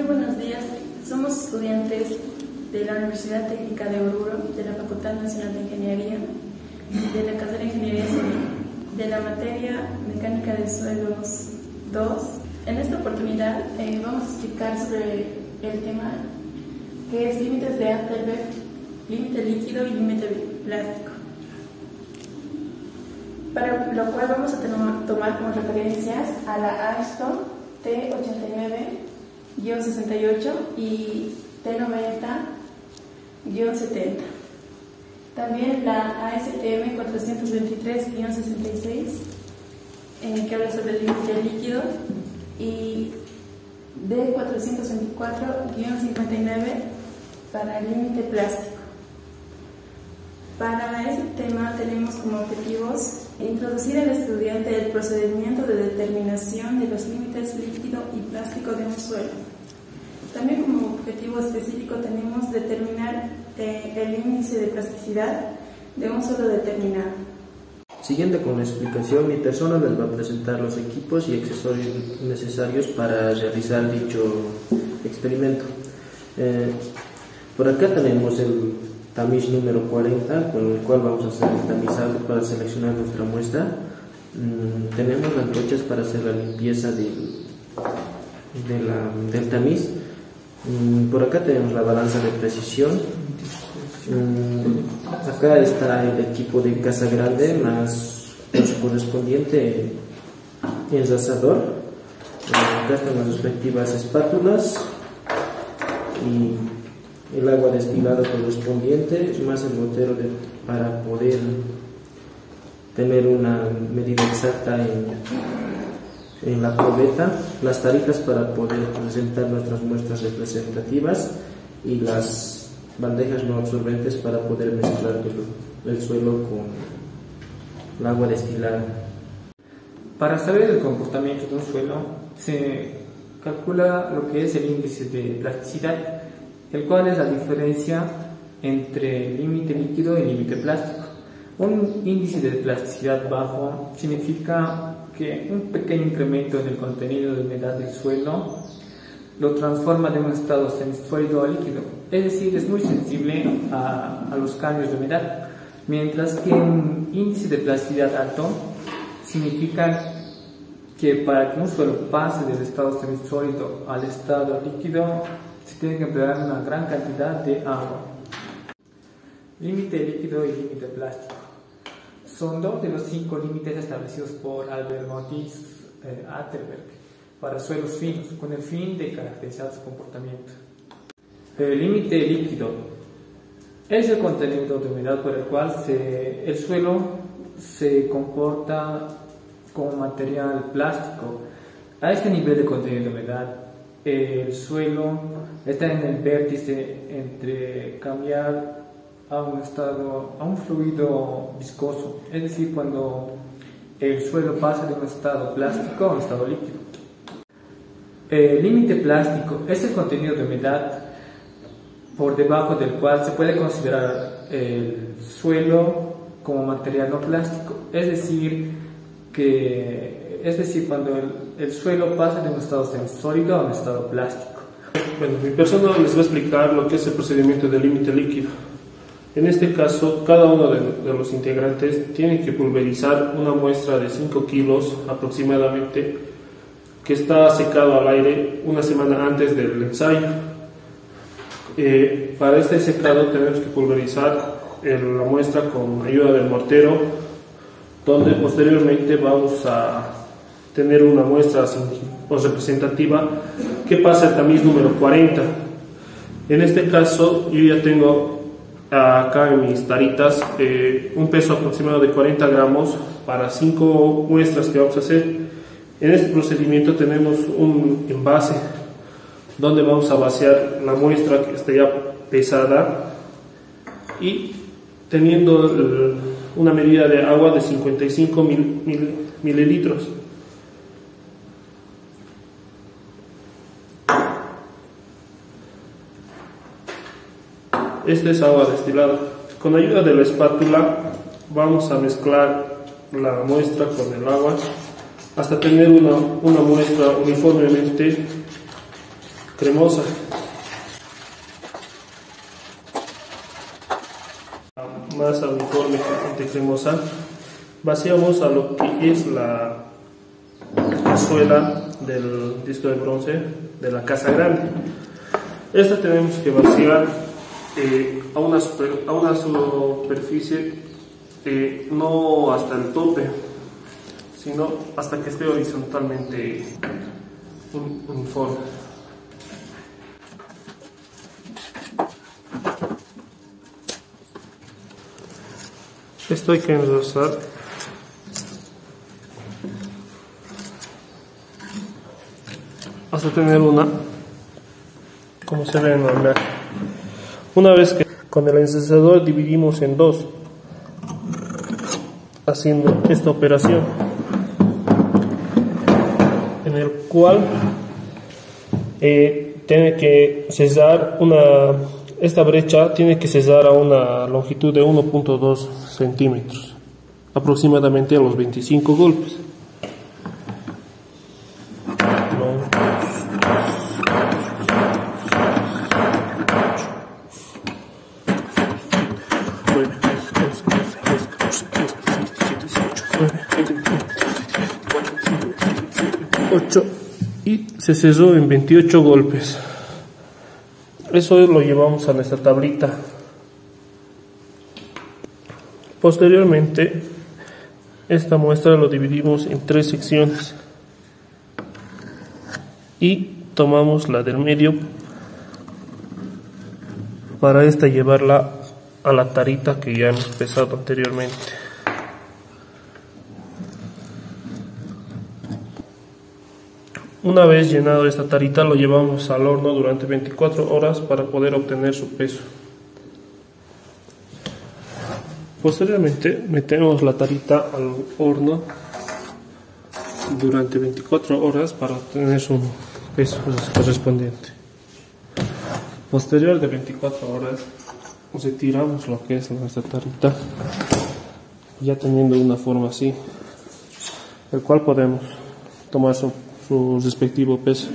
Muy buenos días, somos estudiantes de la Universidad Técnica de Oruro, de la Facultad Nacional de Ingeniería, de la carrera de Ingeniería Civil, de la materia Mecánica de Suelos 2. En esta oportunidad vamos a explicar sobre el tema que es límites de Atelberg, límite líquido y límite plástico. Para lo cual vamos a tomar como referencias a la AESTO T89-68 y T90-70. También la ASTM 423-66, que habla sobre el límite líquido, y D424-59 para el límite plástico. Para este tema tenemos como objetivos introducir al estudiante el procedimiento de determinación de los límites líquido y plástico de un suelo. También como objetivo específico tenemos determinar el índice de plasticidad de un suelo determinado. Siguiendo con la explicación, mi persona les va a presentar los equipos y accesorios necesarios para realizar dicho experimento. Por acá tenemos el tamiz número 40, con el cual vamos a hacer el tamizado para seleccionar nuestra muestra. Tenemos las brochas para hacer la limpieza del tamiz. Por acá tenemos la balanza de precisión. Acá está el equipo de casa grande más su correspondiente enlasador. Acá están las respectivas espátulas y el agua destilada correspondiente, más el gotero para poder tener una medida exacta en la probeta, las tarijas para poder presentar nuestras muestras representativas y las bandejas no absorbentes para poder mezclar el suelo con el agua destilada. Para saber el comportamiento de un suelo se calcula lo que es el índice de plasticidad, el cual es la diferencia entre límite líquido y límite plástico. Un índice de plasticidad bajo significa que un pequeño incremento en el contenido de humedad del suelo lo transforma de un estado semisólido a líquido, es decir, es muy sensible a los cambios de humedad, mientras que un índice de plasticidad alto significa que para que un suelo pase del estado semisólido al estado líquido se tiene que emplear una gran cantidad de agua. Límite líquido y límite plástico son dos de los 5 límites establecidos por Albert Moritz Atelberg para suelos finos, con el fin de caracterizar su comportamiento. El límite líquido es el contenido de humedad por el cual el suelo se comporta como material plástico. A este nivel de contenido de humedad, el suelo está en el vértice entre cambiar a un fluido viscoso, es decir, cuando el suelo pasa de un estado plástico a un estado líquido. El límite plástico es el contenido de humedad por debajo del cual se puede considerar el suelo como material no plástico, es decir, cuando el suelo pasa de un estado semisólido a un estado plástico. Bueno, mi persona les va a explicar lo que es el procedimiento del límite líquido. En este caso, cada uno de los integrantes tiene que pulverizar una muestra de 5 kilos aproximadamente, que está secado al aire una semana antes del ensayo. Para este secado tenemos que pulverizar la muestra con ayuda del mortero, donde posteriormente vamos a tener una muestra representativa que pasa al tamiz número 40. En este caso yo ya tengo acá en mis taritas un peso aproximado de 40 gramos para 5 muestras que vamos a hacer. En este procedimiento tenemos un envase donde vamos a vaciar la muestra que está ya pesada y teniendo una medida de agua de 55 mililitros. Esta es agua destilada. Con ayuda de la espátula vamos a mezclar la muestra con el agua hasta tener una muestra uniformemente cremosa. Masa uniformemente cremosa, vaciamos a lo que es la cazuela del disco de bronce de la casa grande. Esta tenemos que vaciar a una superficie no hasta el tope, sino hasta que esté horizontalmente uniforme. Esto hay que engrosar hasta tener una, como se ve en la imagen. Una vez que con el encendedor dividimos en dos, haciendo esta operación, en el cual tiene que cesar esta brecha tiene que cesar a una longitud de 1.2 centímetros, aproximadamente a los 25 golpes. Y se cesó en 28 golpes. Eso lo llevamos a nuestra tablita. Posteriormente, esta muestra lo dividimos en 3 secciones y tomamos la del medio para esta llevarla a la tarita que ya hemos pesado anteriormente. Una vez llenado esta tarita, lo llevamos al horno durante 24 horas para poder obtener su peso. Posteriormente metemos la tarita al horno durante 24 horas para obtener su peso correspondiente. Posterior de 24 horas retiramos lo que es nuestra tarita, ya teniendo una forma así, el cual podemos tomar su respectivo peso.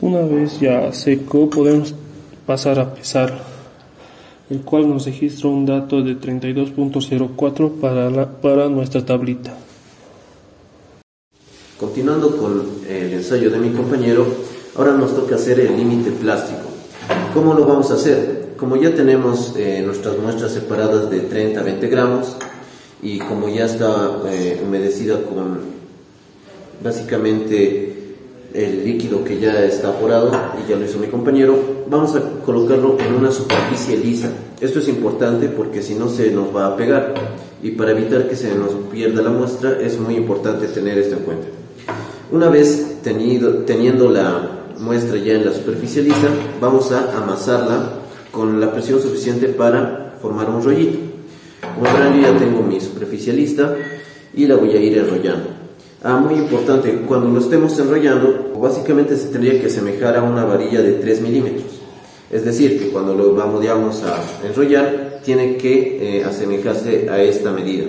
Una vez ya seco, podemos pasar a pesar, el cual nos registra un dato de 32.04 para nuestra tablita. Continuando con el ensayo de mi compañero, ahora nos toca hacer el límite plástico. ¿Cómo lo vamos a hacer? Como ya tenemos nuestras muestras separadas de 30 a 20 gramos y como ya está humedecida con básicamente el líquido que ya está aforado y ya lo hizo mi compañero, vamos a colocarlo en una superficie lisa. Esto es importante porque si no se nos va a pegar, y para evitar que se nos pierda la muestra es muy importante tener esto en cuenta. Una vez teniendo la muestra ya en la superficie lisa, vamos a amasarla con la presión suficiente para formar un rollito. Como verán, yo ya tengo mi superficie lista y la voy a ir enrollando. Muy importante, cuando lo estemos enrollando, básicamente se tendría que asemejar a una varilla de 3 milímetros. Es decir, que cuando lo vamos a enrollar, tiene que asemejarse a esta medida.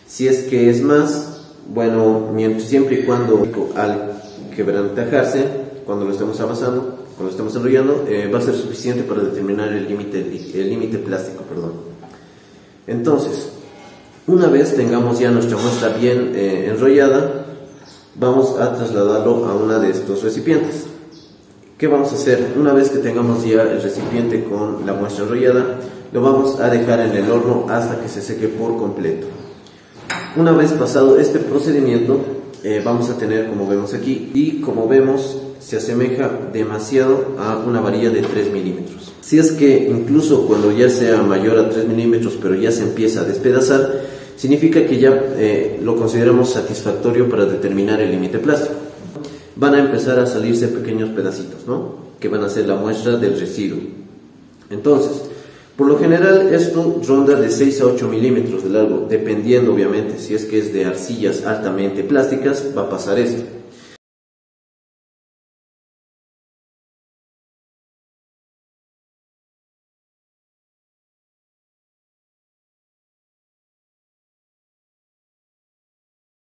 Si es que es más, bueno, siempre y cuando al quebrantajarse, cuando lo estemos amasando, cuando lo estemos enrollando, va a ser suficiente para determinar el límite plástico, perdón. Entonces, una vez tengamos ya nuestra muestra bien enrollada, vamos a trasladarlo a uno de estos recipientes. ¿Qué vamos a hacer? Una vez que tengamos ya el recipiente con la muestra enrollada, lo vamos a dejar en el horno hasta que se seque por completo. Una vez pasado este procedimiento, vamos a tener, como vemos aquí, y como vemos, se asemeja demasiado a una varilla de 3 milímetros. Si es que incluso cuando ya sea mayor a 3 milímetros, pero ya se empieza a despedazar, significa que ya lo consideramos satisfactorio para determinar el límite plástico. Van a empezar a salirse pequeños pedacitos, ¿no?, que van a ser la muestra del residuo. Entonces, por lo general esto ronda de 6 a 8 milímetros de largo, dependiendo obviamente, si es que es de arcillas altamente plásticas, va a pasar esto.